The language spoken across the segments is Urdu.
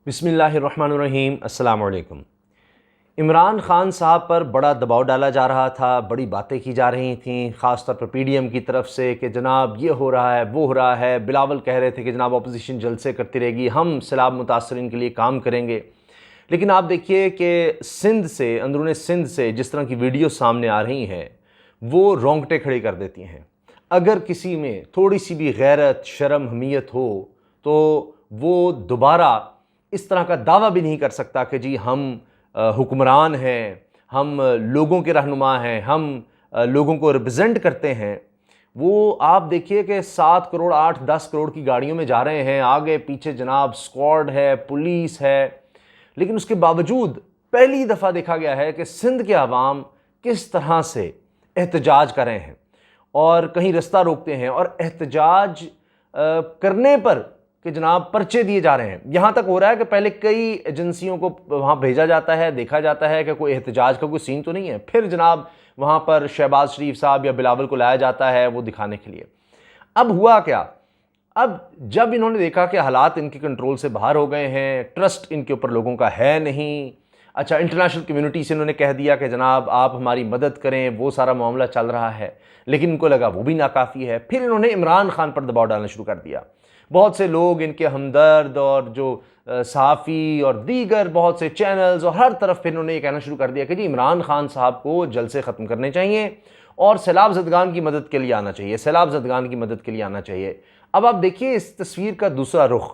بسم اللہ الرحمن الرحیم۔ السلام علیکم۔ عمران خان صاحب پر بڑا دباؤ ڈالا جا رہا تھا، بڑی باتیں کی جا رہی تھیں، خاص طور پر پی ڈی ایم کی طرف سے کہ جناب یہ ہو رہا ہے وہ ہو رہا ہے۔ بلاول کہہ رہے تھے کہ جناب اپوزیشن جلسے کرتی رہے گی، ہم سیلاب متاثرین کے لیے کام کریں گے۔ لیکن آپ دیکھیے کہ سندھ سے، اندرون سندھ سے جس طرح کی ویڈیو سامنے آ رہی ہیں وہ رونگٹے کھڑے کر دیتی ہیں۔ اگر کسی میں تھوڑی سی بھی غیرت، شرم، حمیت ہو تو وہ دوبارہ اس طرح کا دعویٰ بھی نہیں کر سکتا کہ جی ہم حکمران ہیں، ہم لوگوں کے رہنما ہیں، ہم لوگوں کو ریپرزینٹ کرتے ہیں۔ وہ آپ دیکھیے کہ 7 کروڑ 8-10 کروڑ کی گاڑیوں میں جا رہے ہیں، آگے پیچھے جناب سکواڈ ہے، پولیس ہے، لیکن اس کے باوجود پہلی دفعہ دیکھا گیا ہے کہ سندھ کے عوام کس طرح سے احتجاج کر رہے ہیں اور کہیں رستہ روکتے ہیں اور احتجاج کرنے پر کہ جناب پرچے دیے جا رہے ہیں۔ یہاں تک ہو رہا ہے کہ پہلے کئی ایجنسیوں کو وہاں بھیجا جاتا ہے، دیکھا جاتا ہے کہ کوئی احتجاج کا کوئی سین تو نہیں ہے، پھر جناب وہاں پر شہباز شریف صاحب یا بلاول کو لایا جاتا ہے وہ دکھانے کے لیے۔ اب ہوا کیا؟ اب جب انہوں نے دیکھا کہ حالات ان کے کنٹرول سے باہر ہو گئے ہیں، ٹرسٹ ان کے اوپر لوگوں کا ہے نہیں، اچھا انٹرنیشنل کمیونٹی سے انہوں نے کہہ دیا کہ جناب آپ ہماری مدد کریں، وہ سارا معاملہ چل رہا ہے، لیکن ان کو لگا وہ بھی ناکافی ہے۔ پھر انہوں نے عمران خان پر دباؤ ڈالنا شروع کر دیا۔ بہت سے لوگ ان کے ہمدرد اور جو صحافی اور دیگر بہت سے چینلز اور ہر طرف پھر انہوں نے یہ کہنا شروع کر دیا کہ جی عمران خان صاحب کو جلسے ختم کرنے چاہیے اور سیلاب زدگان کی مدد کے لیے آنا چاہیے، سیلاب زدگان کی مدد کے لیے آنا چاہیے۔ اب آپ دیکھیے اس تصویر کا دوسرا رخ۔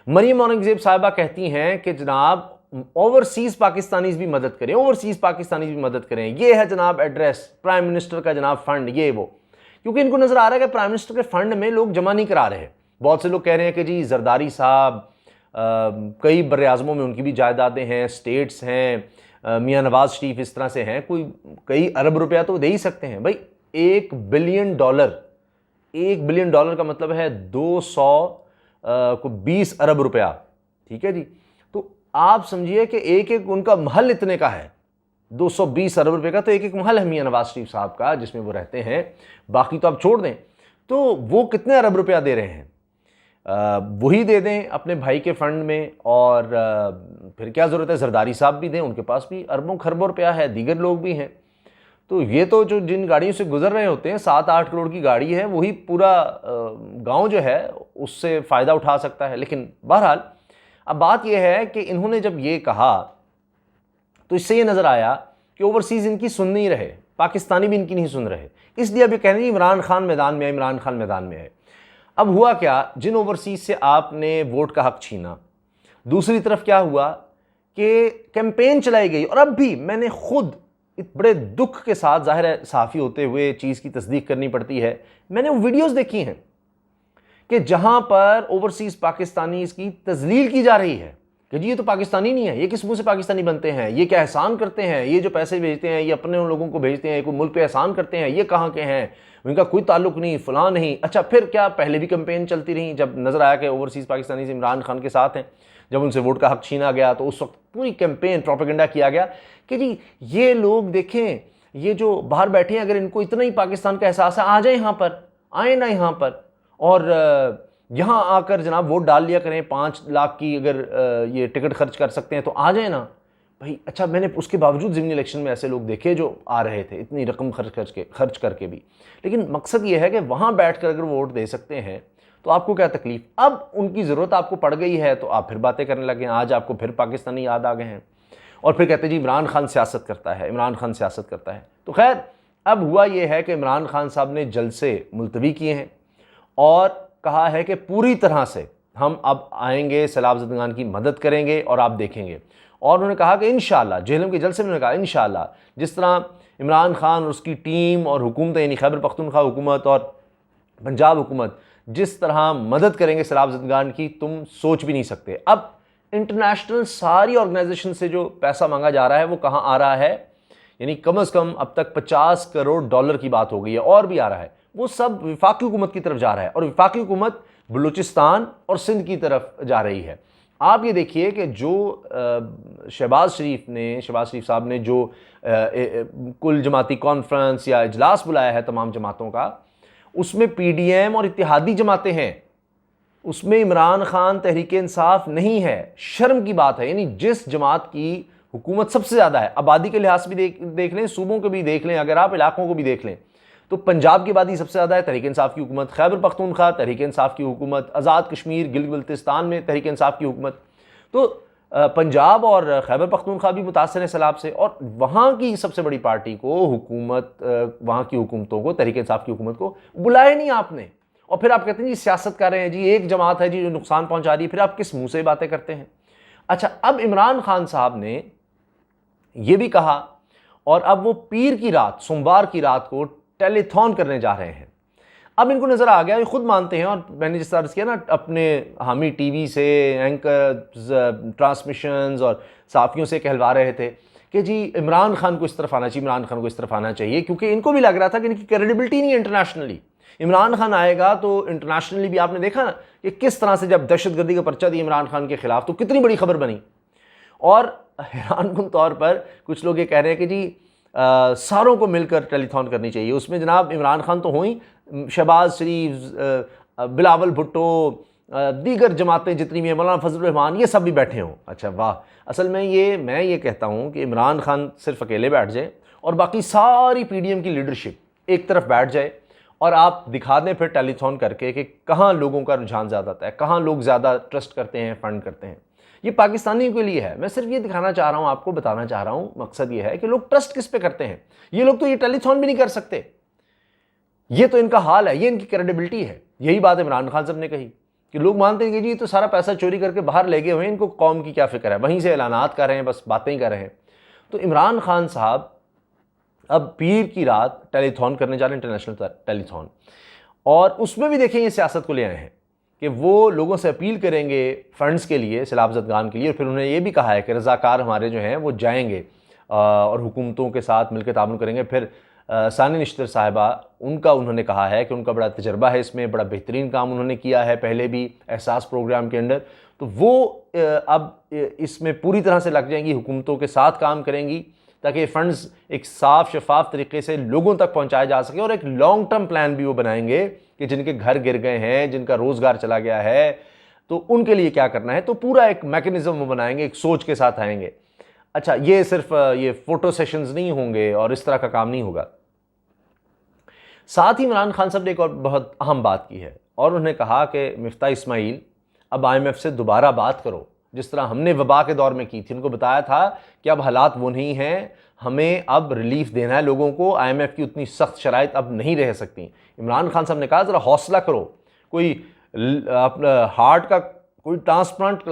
مریم اورنگزیب صاحبہ کہتی ہیں کہ جناب اوورسیز پاکستانیز بھی مدد کریں، اوورسیز پاکستانیز بھی مدد کریں، یہ ہے جناب ایڈریس پرائم منسٹر کا، جناب فنڈ یہ وہ، کیونکہ ان کو نظر آ رہا ہے کہ پرائم منسٹر کے فنڈ میں لوگ جمع نہیں کرا رہے۔ بہت سے لوگ کہہ رہے ہیں کہ جی زرداری صاحب، کئی بر اعظموں میں ان کی بھی جائیدادیں ہیں، سٹیٹس ہیں، میاں نواز شریف اس طرح سے ہیں، کوئی کئی ارب روپیہ تو دے ہی سکتے ہیں۔ بھائی $1 بلین، $1 بلین کا مطلب ہے 220 ارب روپیہ، ٹھیک ہے جی۔ تو آپ سمجھیے کہ ایک ایک ان کا محل اتنے کا ہے، 220 ارب روپے کا تو ایک ایک محل ہے میاں نواز شریف صاحب کا جس میں وہ رہتے ہیں، باقی تو آپ چھوڑ دیں۔ تو وہ کتنے ارب روپیہ دے رہے ہیں؟ وہی دے دیں اپنے بھائی کے فنڈ میں، اور پھر کیا ضرورت ہے زرداری صاحب بھی دیں، ان کے پاس بھی اربوں خربوں روپیہ ہے، دیگر لوگ بھی ہیں۔ تو یہ تو جو جن گاڑیوں سے گزر رہے ہوتے ہیں، 7-8 کروڑ کی گاڑی ہے، وہی پورا گاؤں جو ہے اس سے فائدہ اٹھا سکتا ہے۔ لیکن بہرحال اب بات یہ ہے کہ انہوں نے جب یہ کہا تو اس سے یہ نظر آیا کہ اوورسیز ان کی سن نہیں رہے، پاکستانی بھی ان کی نہیں سن رہے، اس لیے اب یہ کہہ رہے ہیں عمران خان میدان میں ہے، عمران خان میدان میں ہے۔ اب ہوا کیا؟ جن اوورسیز سے آپ نے ووٹ کا حق چھینا، دوسری طرف کیا ہوا کہ کیمپین چلائی گئی، اور اب بھی میں نے خود بڑے دکھ کے ساتھ، ظاہر ہے صحافی ہوتے ہوئے چیز کی تصدیق کرنی پڑتی ہے، میں نے وہ ویڈیوز دیکھی ہیں کہ جہاں پر اوورسیز پاکستانیز کی تذلیل کی جا رہی ہے کہ جی یہ تو پاکستانی نہیں ہے، یہ کس منہ سے پاکستانی بنتے ہیں، یہ کیا احسان کرتے ہیں، یہ جو پیسے بھیجتے ہیں یہ اپنے ان لوگوں کو بھیجتے ہیں، کوئی ملک پہ احسان کرتے ہیں، یہ کہاں کے ہیں، ان کا کوئی تعلق نہیں، فلاں نہیں۔ اچھا پھر کیا پہلے بھی کیمپین چلتی رہی، جب نظر آیا کہ اوورسیز پاکستانیز عمران خان کے ساتھ ہیں، جب ان سے ووٹ کا حق چھینا گیا تو اس وقت پوری کیمپین پروپیگنڈا کیا گیا کہ جی یہ لوگ دیکھیں، یہ جو باہر بیٹھے ہیں اگر ان کو اتنا ہی پاکستان کا احساس ہے، آ جائیں یہاں پر، آئیں نا یہاں پر، اور یہاں آ کر جناب ووٹ ڈال لیا کریں، 5 لاکھ کی اگر یہ ٹکٹ خرچ کر سکتے ہیں تو آ جائیں نا بھائی۔ اچھا میں نے اس کے باوجود ضمنی الیکشن میں ایسے لوگ دیکھے جو آ رہے تھے اتنی رقم خرچ کر کے بھی، لیکن مقصد یہ ہے کہ وہاں بیٹھ کر اگر ووٹ دے سکتے ہیں تو آپ کو کیا تکلیف؟ اب ان کی ضرورت آپ کو پڑ گئی ہے تو آپ پھر باتیں کرنے لگے ہیں، آج آپ کو پھر پاکستانی یاد آ گئے ہیں، اور پھر کہتے ہیں جی عمران خان سیاست کرتا ہے، عمران خان سیاست کرتا ہے۔ تو خیر اب ہوا یہ ہے کہ عمران خان صاحب نے جلسے ملتوی کیے ہیں اور کہا ہے کہ پوری طرح سے ہم اب آئیں گے، سیلاب زدگان کی مدد کریں گے اور آپ دیکھیں گے، اور انہوں نے کہا کہ انشاءاللہ جہلم کے جلسے میں انہوں نے کہا انشاءاللہ جس طرح عمران خان اور اس کی ٹیم اور حکومت یعنی خیبر پختونخوا حکومت اور پنجاب حکومت جس طرح مدد کریں گے سیلاب زدگان کی تم سوچ بھی نہیں سکتے۔ اب انٹرنیشنل ساری آرگنائزیشن سے جو پیسہ مانگا جا رہا ہے وہ کہاں آ رہا ہے؟ یعنی کم از کم اب تک $50 کروڑ کی بات ہو گئی ہے، اور بھی آ رہا ہے، وہ سب وفاقی حکومت کی طرف جا رہا ہے، اور وفاقی حکومت بلوچستان اور سندھ کی طرف جا رہی ہے۔ آپ یہ دیکھیے کہ جو شہباز شریف صاحب نے جو کل جماعتی کانفرنس یا اجلاس بلایا ہے تمام جماعتوں کا، اس میں پی ڈی ایم اور اتحادی جماعتیں ہیں، اس میں عمران خان تحریک انصاف نہیں ہے، شرم کی بات ہے۔ یعنی جس جماعت کی حکومت سب سے زیادہ ہے، آبادی کے لحاظ سے بھی دیکھ لیں، صوبوں کے بھی دیکھ لیں، اگر آپ علاقوں کو بھی دیکھ لیں تو پنجاب کی آبادی سب سے زیادہ ہے، تحریک انصاف کی حکومت، خیبر پختونخوا تحریک انصاف کی حکومت، آزاد کشمیر گلگت بلتستان میں تحریک انصاف کی حکومت۔ تو پنجاب اور خیبر پختونخوا بھی متاثر ہیں سیلاب سے، اور وہاں کی سب سے بڑی پارٹی کو حکومت، وہاں کی حکومتوں کو، تحریک انصاف کی حکومت کو بلایا نہیں آپ نے، اور پھر آپ کہتے ہیں جی سیاست کر رہے ہیں، جی ایک جماعت ہے جی جو نقصان پہنچا رہی ہے، پھر آپ کس منہ سے باتیں کرتے ہیں؟ اچھا، اب عمران خان صاحب نے یہ بھی کہا، اور اب وہ پیر کی رات، سوموار کی رات کو ٹیلی تھون کرنے جا رہے ہیں۔ اب ان کو نظر آ گیا، یہ خود مانتے ہیں، اور میں نے جس طرح کیا نا اپنے حامی ٹی وی سے، اینکرز، ٹرانسمیشنز اور صحافیوں سے کہلوا رہے تھے کہ جی عمران خان کو اس طرف آنا چاہیے، عمران خان کو اس طرف آنا چاہیے، کیونکہ ان کو بھی لگ رہا تھا کہ ان کی کریڈیبلٹی نہیں ہے انٹرنیشنلی۔ عمران خان آئے گا تو انٹرنیشنلی بھی آپ نے دیکھا نا کہ کس طرح سے جب دہشت گردی کا پرچہ دیا عمران خان کے خلاف تو کتنی بڑی خبر بنی، اور حیران کن طور پر کچھ لوگ یہ کہہ رہے ہیں کہ جی ساروں کو مل کر ٹیلی تھون کرنی چاہیے، اس میں جناب عمران خان تو ہوئی، شہباز شریف، بلاول بھٹو، دیگر جماعتیں جتنی بھی ہیں، مولانا فضل الرحمان، یہ سب بھی بیٹھے ہوں۔ اچھا واہ، اصل میں میں یہ کہتا ہوں کہ عمران خان صرف اکیلے بیٹھ جائیں اور باقی ساری پی ڈی ایم کی لیڈرشپ ایک طرف بیٹھ جائے، اور آپ دکھا دیں پھر ٹیلی تھون کر کے کہ کہاں لوگوں کا رجحان زیادہ آتا ہے، کہاں لوگ زیادہ ٹرسٹ کرتے ہیں، فنڈ کرتے ہیں۔ یہ پاکستانیوں کے لیے ہے، میں صرف یہ دکھانا چاہ رہا ہوں، آپ کو بتانا چاہ رہا ہوں، مقصد یہ ہے کہ لوگ ٹرسٹ کس پہ کرتے ہیں۔ یہ لوگ تو یہ ٹیلی تھون بھی نہیں کر سکتے، یہ تو ان کا حال ہے، یہ ان کی کریڈیبلٹی ہے۔ یہی بات عمران خان صاحب نے کہی کہ لوگ مانتے ہیں کہ جی یہ تو سارا پیسہ چوری کر کے باہر لے گئے ہوئے ہیں، ان کو قوم کی کیا فکر ہے، وہیں سے اعلانات کر رہے ہیں، بس باتیں ہی کر رہے ہیں۔ تو عمران خان صاحب اب پیر کی رات ٹیلی تھون کرنے جا رہے ہیں، انٹرنیشنل ٹیلی تھون، اور اس میں بھی دیکھیں یہ سیاست کو لے آئے ہیں کہ وہ لوگوں سے اپیل کریں گے فنڈز کے لیے، سیلاب زدگان کے لیے، اور پھر انہوں نے یہ بھی کہا ہے کہ رضاکار ہمارے جو ہیں وہ جائیں گے اور حکومتوں کے ساتھ مل کے تعاون کریں گے۔ پھر ثانی نشتر صاحبہ، ان کا انہوں نے کہا ہے کہ ان کا بڑا تجربہ ہے اس میں، بڑا بہترین کام انہوں نے کیا ہے پہلے بھی احساس پروگرام کے اندر، تو وہ اب اس میں پوری طرح سے لگ جائیں گی، حکومتوں کے ساتھ کام کریں گی تاکہ یہ فنڈز ایک صاف شفاف طریقے سے لوگوں تک پہنچائے جا سکے، اور ایک لانگ ٹرم پلان بھی وہ بنائیں گے کہ جن کے گھر گر گئے ہیں، جن کا روزگار چلا گیا ہے، تو ان کے لیے کیا کرنا ہے، تو پورا ایک میکنزم وہ بنائیں گے، ایک سوچ کے ساتھ آئیں گے۔ اچھا، یہ صرف یہ فوٹو سیشنز نہیں ہوں گے اور اس طرح کا کام نہیں ہوگا۔ ساتھ ہی عمران خان صاحب نے ایک اور بہت اہم بات کی ہے، اور انہوں نے کہا کہ مفتاح اسماعیل اب IMF سے دوبارہ بات کرو، جس طرح ہم نے وبا کے دور میں کی تھی۔ ان کو بتایا تھا کہ اب حالات وہ نہیں ہیں، ہمیں اب ریلیف دینا ہے لوگوں کو، IMF کی اتنی سخت شرائط اب نہیں رہ سکتی۔ عمران خان صاحب نے کہا ذرا حوصلہ کرو، کوئی اپنا ہارٹ کا کوئی ٹرانسپلانٹ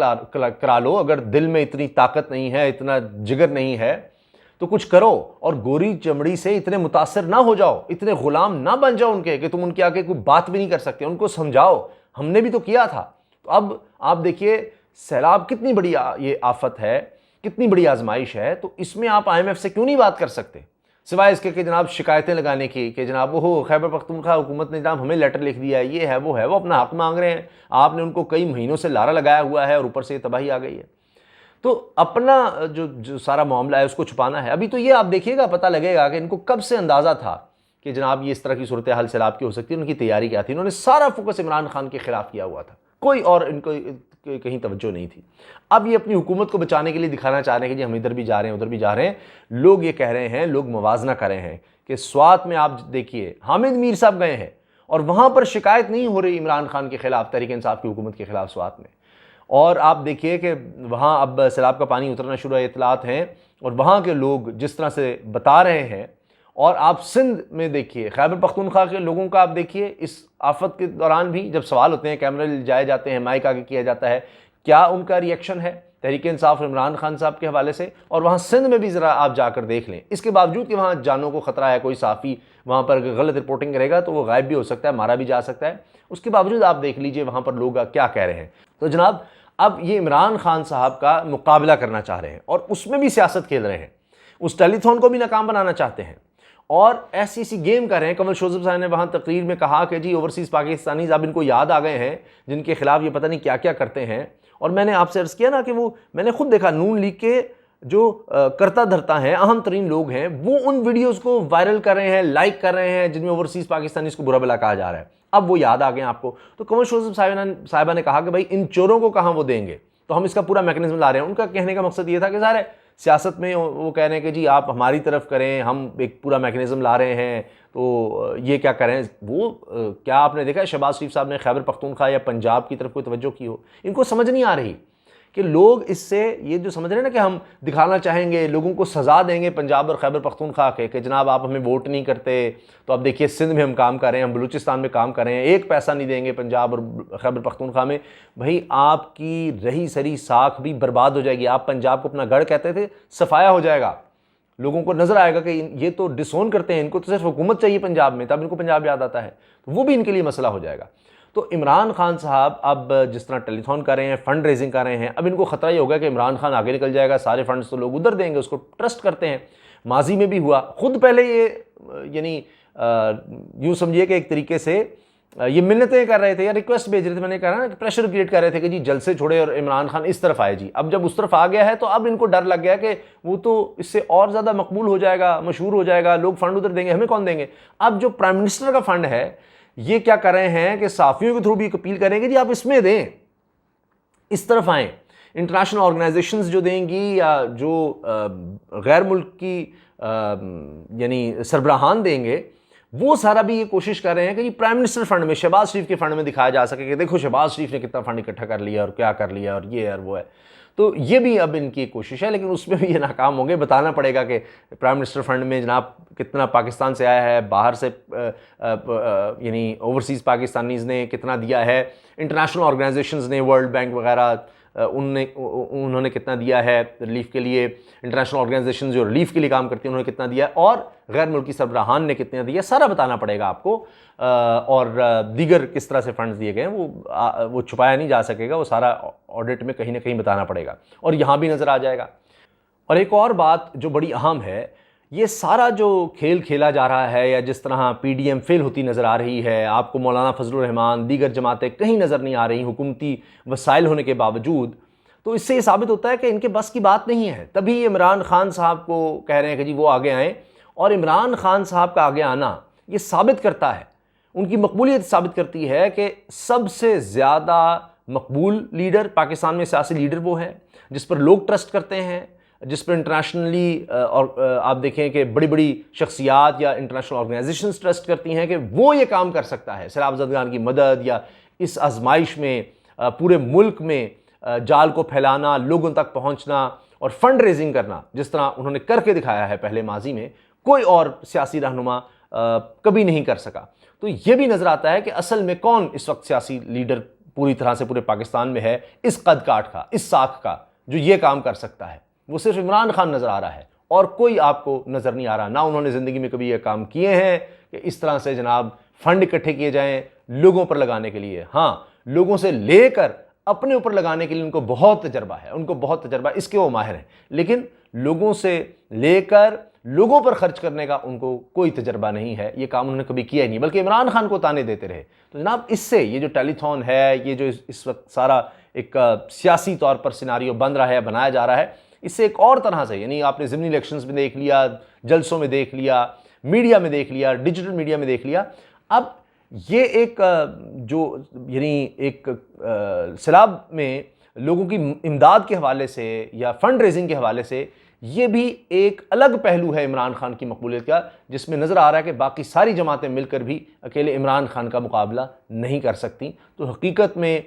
کرا لو، اگر دل میں اتنی طاقت نہیں ہے، اتنا جگر نہیں ہے تو کچھ کرو، اور گوری چمڑی سے اتنے متاثر نہ ہو جاؤ، اتنے غلام نہ بن جاؤ ان کے کہ تم ان کے آگے کوئی بات بھی نہیں کر سکتے، ان کو سمجھاؤ، ہم نے بھی تو کیا تھا۔ تو اب آپ دیکھیے سیلاب کتنی بڑی یہ آفت ہے، کتنی بڑی آزمائش ہے، تو اس میں آپ IMF سے کیوں نہیں بات کر سکتے، سوائے اس کے کہ جناب شکایتیں لگانے کی کہ جناب وہ خیبر پختونخوا حکومت نے جناب ہمیں لیٹر لکھ دیا ہے، یہ ہے وہ ہے، وہ اپنا حق مانگ رہے ہیں، آپ نے ان کو کئی مہینوں سے لارا لگایا ہوا ہے اور اوپر سے یہ تباہی آ گئی ہے۔ تو اپنا جو سارا معاملہ ہے اس کو چھپانا ہے۔ ابھی تو یہ آپ دیکھیے گا، پتہ لگے گا کہ ان کو کب سے اندازہ تھا کہ جناب یہ اس طرح کی صورتحال سیلاب کی ہو سکتی ہے، ان کی تیاری کیا تھی، انہوں نے سارا فوکس عمران خان کے خلاف کیا ہوا تھا، کوئی اور ان کو کہیں توجہ نہیں تھی۔ اب یہ اپنی حکومت کو بچانے کے لیے دکھانا چاہ رہے ہیں کہ جی ہم ادھر بھی جا رہے ہیں ادھر بھی جا رہے ہیں۔ لوگ یہ کہہ رہے ہیں، لوگ موازنہ کر رہے ہیں کہ سوات میں آپ دیکھیے حامد میر صاحب گئے ہیں اور وہاں پر شکایت نہیں ہو رہی عمران خان کے خلاف، تحریک انصاف کی حکومت کے خلاف سوات میں، اور آپ دیکھیے کہ وہاں اب سیلاب کا پانی اترنا شروع ہے، اطلاعات ہیں، اور وہاں کے لوگ جس طرح سے بتا رہے ہیں، اور آپ سندھ میں دیکھیے، خیبر پختونخوا کے لوگوں کا آپ دیکھیے اس آفت کے دوران بھی جب سوال ہوتے ہیں، کیمرے جائے جاتے ہیں، مائک آگے کیا جاتا ہے، کیا ان کا ریئیکشن ہے تحریک انصاف عمران خان صاحب کے حوالے سے، اور وہاں سندھ میں بھی ذرا آپ جا کر دیکھ لیں، اس کے باوجود کہ وہاں جانوں کو خطرہ ہے، کوئی صحافی وہاں پر غلط رپورٹنگ کرے گا تو وہ غائب بھی ہو سکتا ہے، مارا بھی جا سکتا ہے، اس کے باوجود آپ دیکھ لیجئے وہاں پر لوگ کیا کہہ رہے ہیں۔ تو جناب اب یہ عمران خان صاحب کا مقابلہ کرنا چاہ رہے ہیں اور اس میں بھی سیاست کھیل رہے ہیں، اس ٹیلی تھون کو بھی ناکام بنانا چاہتے ہیں، اور ایسی گیم کر رہے ہیں۔ کنول شوذب صاحب نے وہاں تقریر میں کہا کہ جی اوورسیز پاکستانیز اب ان کو یاد آ گئے ہیں جن کے خلاف یہ پتہ نہیں کیا کیا کرتے ہیں، اور میں نے آپ سے عرض کیا نا کہ وہ میں نے خود دیکھا نون لیگ کے جو کرتا دھرتا ہیں، اہم ترین لوگ ہیں، وہ ان ویڈیوز کو وائرل کر رہے ہیں، لائک کر رہے ہیں جن میں اوورسیز پاکستانیز کو برا بلا کہا جا رہا ہے۔ اب وہ یاد آ گئے آپ کو. تو قمر شوسف صاحبہ نے کہا کہ بھائی ان چوروں کو کہاں وہ دیں گے, تو ہم اس کا پورا میکنزم لا رہے ہیں. ان کا کہنے کا مقصد یہ تھا کہ ظاہر ہے سیاست میں وہ کہہ رہے ہیں کہ جی آپ ہماری طرف کریں, ہم ایک پورا میکنزم لا رہے ہیں, تو یہ کیا کریں. وہ کیا آپ نے دیکھا ہے شہباز شریف صاحب نے خیبر پختونخوا یا پنجاب کی طرف کوئی توجہ کی ہو؟ ان کو سمجھ نہیں آ رہی کہ لوگ اس سے یہ جو سمجھ رہے ہیں نا کہ ہم دکھانا چاہیں گے, لوگوں کو سزا دیں گے پنجاب اور خیبر پختونخوا کے کہ جناب آپ ہمیں ووٹ نہیں کرتے, تو اب دیکھیے سندھ میں ہم کام کر رہے ہیں, ہم بلوچستان میں کام کر رہے ہیں, ایک پیسہ نہیں دیں گے پنجاب اور خیبر پختونخوا میں. بھائی آپ کی رہی سری ساکھ بھی برباد ہو جائے گی. آپ پنجاب کو اپنا گڑھ کہتے تھے, صفایا ہو جائے گا. لوگوں کو نظر آئے گا کہ یہ تو ڈس اون کرتے ہیں, ان کو تو صرف حکومت چاہیے پنجاب میں, تب ان کو پنجاب یاد آتا ہے. تو وہ بھی ان کے لیے مسئلہ ہو جائے گا. تو عمران خان صاحب اب جس طرح ٹیلی تھون کر رہے ہیں, فنڈ ریزنگ کر رہے ہیں, اب ان کو خطرہ یہ ہوگا کہ عمران خان آگے نکل جائے گا, سارے فنڈز تو لوگ ادھر دیں گے, اس کو ٹرسٹ کرتے ہیں. ماضی میں بھی ہوا, خود پہلے یہ یعنی یوں سمجھیے کہ ایک طریقے سے یہ منتیں کر رہے تھے یا ریکویسٹ بھیج رہے تھے, میں نے کہا نا کہ پریشر کریٹ کر رہے تھے کہ جی جلسے چھوڑے اور عمران خان اس طرف آئے. جی اب جب اس طرف آ گیا ہے تو اب ان کو ڈر لگ گیا کہ وہ تو اس سے اور زیادہ مقبول ہو جائے گا, مشہور ہو جائے گا, لوگ فنڈ ادھر دیں گے, ہمیں کون دیں گے. اب جو پرائم منسٹر کا فنڈ ہے یہ کیا کر رہے ہیں کہ صحافیوں کے تھرو بھی اپیل کریں گے جی آپ اس میں دیں, اس طرف آئیں. انٹرنیشنل آرگنائزیشنز جو دیں گی یا جو غیر ملک کی یعنی سربراہان دیں گے, وہ سارا بھی یہ کوشش کر رہے ہیں کہ جی پرائم منسٹر فنڈ میں, شہباز شریف کے فنڈ میں دکھایا جا سکے کہ دیکھو شہباز شریف نے کتنا فنڈ اکٹھا کر لیا اور کیا کر لیا اور یہ اور وہ ہے. تو یہ بھی اب ان کی کوشش ہے, لیکن اس میں بھی یہ ناکام ہوں گے. بتانا پڑے گا کہ پرائم منسٹر فنڈ میں جناب کتنا پاکستان سے آیا ہے, باہر سے یعنی اوورسیز پاکستانیز نے کتنا دیا ہے, انٹرنیشنل آرگنائزیشنز نے, ورلڈ بینک وغیرہ انہوں نے کتنا دیا ہے ریلیف کے لیے, انٹرنیشنل آرگنائزیشن جو ریلیف کے لیے کام کرتی ہیں انہوں نے کتنا دیا ہے, اور غیر ملکی سربراہان نے کتنا دیا, سارا بتانا پڑے گا آپ کو. اور دیگر کس طرح سے فنڈز دیے گئے ہیں وہ چھپایا نہیں جا سکے گا, وہ سارا آڈٹ میں کہیں نہ کہیں بتانا پڑے گا, اور یہاں بھی نظر آ جائے گا. اور ایک اور بات جو بڑی اہم ہے, یہ سارا جو کھیل کھیلا جا رہا ہے یا جس طرح پی ڈی ایم فیل ہوتی نظر آ رہی ہے, آپ کو مولانا فضل الرحمان دیگر جماعتیں کہیں نظر نہیں آ رہی حکومتی وسائل ہونے کے باوجود, تو اس سے یہ ثابت ہوتا ہے کہ ان کے بس کی بات نہیں ہے. تبھی عمران خان صاحب کو کہہ رہے ہیں کہ جی وہ آگے آئیں, اور عمران خان صاحب کا آگے آنا یہ ثابت کرتا ہے, ان کی مقبولیت ثابت کرتی ہے کہ سب سے زیادہ مقبول لیڈر پاکستان میں سیاسی لیڈر وہ ہے جس پر لوگ ٹرسٹ کرتے ہیں, جس پر انٹرنیشنلی اور آپ دیکھیں کہ بڑی بڑی شخصیات یا انٹرنیشنل آرگنائزیشنز ٹرسٹ کرتی ہیں کہ وہ یہ کام کر سکتا ہے, سیلاب زدگان کی مدد یا اس آزمائش میں پورے ملک میں جال کو پھیلانا, لوگوں تک پہنچنا اور فنڈ ریزنگ کرنا, جس طرح انہوں نے کر کے دکھایا ہے پہلے ماضی میں, کوئی اور سیاسی رہنما کبھی نہیں کر سکا. تو یہ بھی نظر آتا ہے کہ اصل میں کون اس وقت سیاسی لیڈر پوری طرح سے پورے پاکستان میں ہے اس قد کاٹ کا, اس ساکھ کا, جو یہ کام کر سکتا ہے. وہ صرف عمران خان نظر آ رہا ہے اور کوئی آپ کو نظر نہیں آ رہا. نہ انہوں نے زندگی میں کبھی یہ کام کیے ہیں کہ اس طرح سے جناب فنڈ اکٹھے کیے جائیں لوگوں پر لگانے کے لیے. ہاں, لوگوں سے لے کر اپنے اوپر لگانے کے لیے ان کو بہت تجربہ ہے, ان کو بہت تجربہ, اس کے وہ ماہر ہیں, لیکن لوگوں سے لے کر لوگوں پر خرچ کرنے کا ان کو کوئی تجربہ نہیں ہے. یہ کام انہوں نے کبھی کیا ہی نہیں, بلکہ عمران خان کو تانے دیتے رہے. تو جناب اس سے یہ جو ٹیلی تھون ہے, یہ جو اس وقت سارا ایک سیاسی طور پر سیناریو بن رہا ہے, بنایا جا رہا ہے, اس سے ایک اور طرح سے, یعنی آپ نے ضمنی الیکشنز میں دیکھ لیا, جلسوں میں دیکھ لیا, میڈیا میں دیکھ لیا, ڈیجیٹل میڈیا میں دیکھ لیا, اب یہ ایک جو یعنی ایک سیلاب میں لوگوں کی امداد کے حوالے سے یا فنڈ ریزنگ کے حوالے سے یہ بھی ایک الگ پہلو ہے عمران خان کی مقبولیت کا, جس میں نظر آ رہا ہے کہ باقی ساری جماعتیں مل کر بھی اکیلے عمران خان کا مقابلہ نہیں کر سکتی. تو حقیقت میں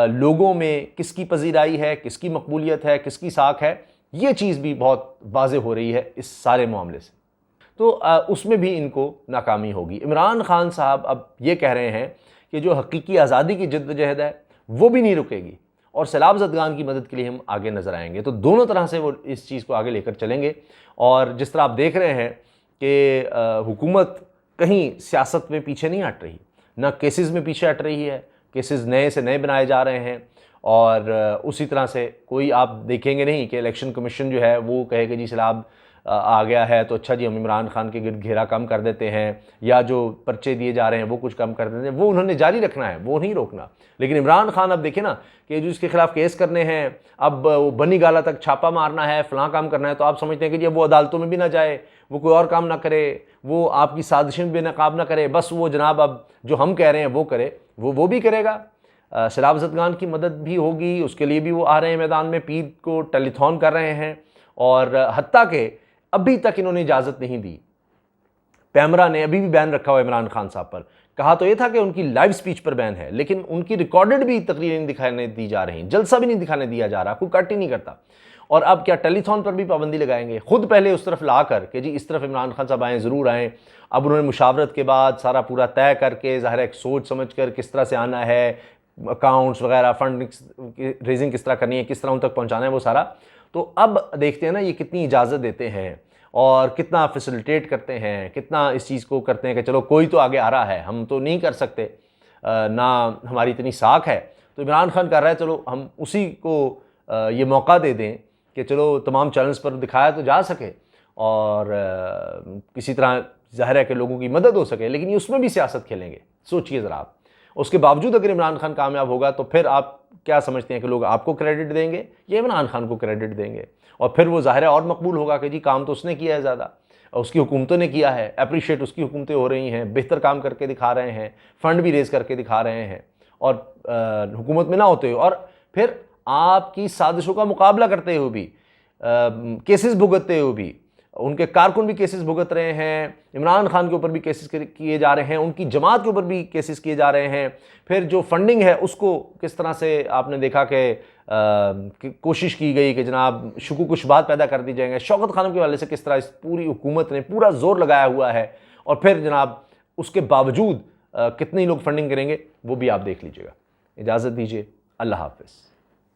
لوگوں میں کس کی پذیرائی ہے, کس کی مقبولیت ہے, کس کی ساکھ ہے, یہ چیز بھی بہت واضح ہو رہی ہے اس سارے معاملے سے. تو اس میں بھی ان کو ناکامی ہوگی. عمران خان صاحب اب یہ کہہ رہے ہیں کہ جو حقیقی آزادی کی جدوجہد ہے وہ بھی نہیں رکے گی, اور سیلاب زدگان کی مدد کے لیے ہم آگے نظر آئیں گے. تو دونوں طرح سے وہ اس چیز کو آگے لے کر چلیں گے. اور جس طرح آپ دیکھ رہے ہیں کہ حکومت کہیں سیاست میں پیچھے نہیں ہٹ رہی, نہ کیسز میں پیچھے ہٹ رہی ہے, کیسز نئے سے نئے بنائے جا رہے ہیں, اور اسی طرح سے کوئی آپ دیکھیں گے نہیں کہ الیکشن کمیشن جو ہے وہ کہے کہ جی سیلاب آ گیا ہے تو اچھا جی ہم عمران خان کے گرد گھیرا کم کر دیتے ہیں، یا جو پرچے دیے جا رہے ہیں وہ کچھ کم کر دیتے ہیں، وہ انہوں نے جاری رکھنا ہے، وہ نہیں روکنا۔ لیکن عمران خان اب دیکھیں نا کہ جو اس کے خلاف کیس کرنے ہیں، اب وہ بنی گالہ تک چھاپا مارنا ہے، فلاں کام کرنا ہے، تو آپ سمجھتے ہیں کہ جی وہ عدالتوں میں بھی نہ جائے، وہ کوئی اور کام نہ کرے، وہ آپ کی سازشیں بے نقاب نہ کرے، بس وہ جناب اب جو ہم کہہ رہے ہیں وہ کرے، وہ بھی کرے گا۔ سیلاب زدگان کی مدد بھی ہوگی، اس کے لیے بھی وہ آ رہے ہیں میدان میں، پیر کو ٹیلی تھون کر رہے ہیں، اور حتیٰ کہ ابھی تک انہوں نے اجازت نہیں دی، پیمرا نے ابھی بھی بین رکھا ہوا عمران خان صاحب پر۔ کہا تو یہ تھا کہ ان کی لائیو سپیچ پر بین ہے، لیکن ان کی ریکارڈڈ بھی تقریریں نہیں دکھانے دی جا رہی، جلسہ بھی نہیں دکھانے دیا جا رہا، کوئی کٹ ہی نہیں کرتا۔ اور اب کیا ٹیلی تھون پر بھی پابندی لگائیں گے؟ خود پہلے اس طرف لا کر کہ جی اس طرف عمران خان صاحب آئیں، ضرور آئیں۔ اب انہوں نے مشاورت کے بعد سارا پورا طے کر کے، ظاہر ہے ایک سوچ سمجھ کر کس طرح سے آنا ہے، اکاؤنٹس وغیرہ، فنڈ ریزنگ کس طرح کرنی ہے، کس طرح ان تک پہنچانا ہے، وہ سارا۔ تو اب دیکھتے ہیں نا یہ کتنی اجازت دیتے ہیں اور کتنا فیسیلیٹیٹ کرتے ہیں، کتنا اس چیز کو کرتے ہیں کہ چلو کوئی تو آگے آ رہا ہے، ہم تو نہیں کر سکتے، نہ ہماری اتنی ساکھ ہے، تو عمران خان کر رہا ہے، چلو ہم اسی کو یہ موقع دے دیں کہ چلو تمام چینلز پر دکھایا تو جا سکے، اور کسی طرح ظاہر ہے کہ لوگوں کی مدد ہو سکے۔ لیکن یہ اس میں بھی سیاست کھیلیں گے، سوچئے ذرا آپ۔ اس کے باوجود اگر عمران خان کامیاب ہوگا تو پھر آپ کیا سمجھتے ہیں کہ لوگ آپ کو کریڈٹ دیں گے یا عمران خان کو کریڈٹ دیں گے؟ اور پھر وہ ظاہر ہے اور مقبول ہوگا کہ جی کام تو اس نے کیا ہے زیادہ، اس کی حکومتوں نے کیا ہے، اپریشیٹ اس کی حکومتیں ہو رہی ہیں، بہتر کام کر کے دکھا رہے ہیں، فنڈ بھی ریز کر کے دکھا رہے ہیں، اور حکومت میں نہ ہوتے ہوئے، اور پھر آپ کی سازشوں کا مقابلہ کرتے ہوئے بھی، کیسز بھگتتے ہوئے بھی، ان کے کارکن بھی کیسز بھگت رہے ہیں، عمران خان کے اوپر بھی کیسز کیے جا رہے ہیں، ان کی جماعت کے اوپر بھی کیسز کیے جا رہے ہیں، پھر جو فنڈنگ ہے اس کو کس طرح سے آپ نے دیکھا کہ کوشش کی گئی کہ جناب شکوک و شبہات پیدا کر دی جائیں گے، شوکت خانم کے حوالے سے کس طرح اس پوری حکومت نے پورا زور لگایا ہوا ہے، اور پھر جناب اس کے باوجود کتنے لوگ فنڈنگ کریں گے وہ بھی آپ دیکھ لیجئے گا۔ اجازت دیجیے، اللہ حافظ۔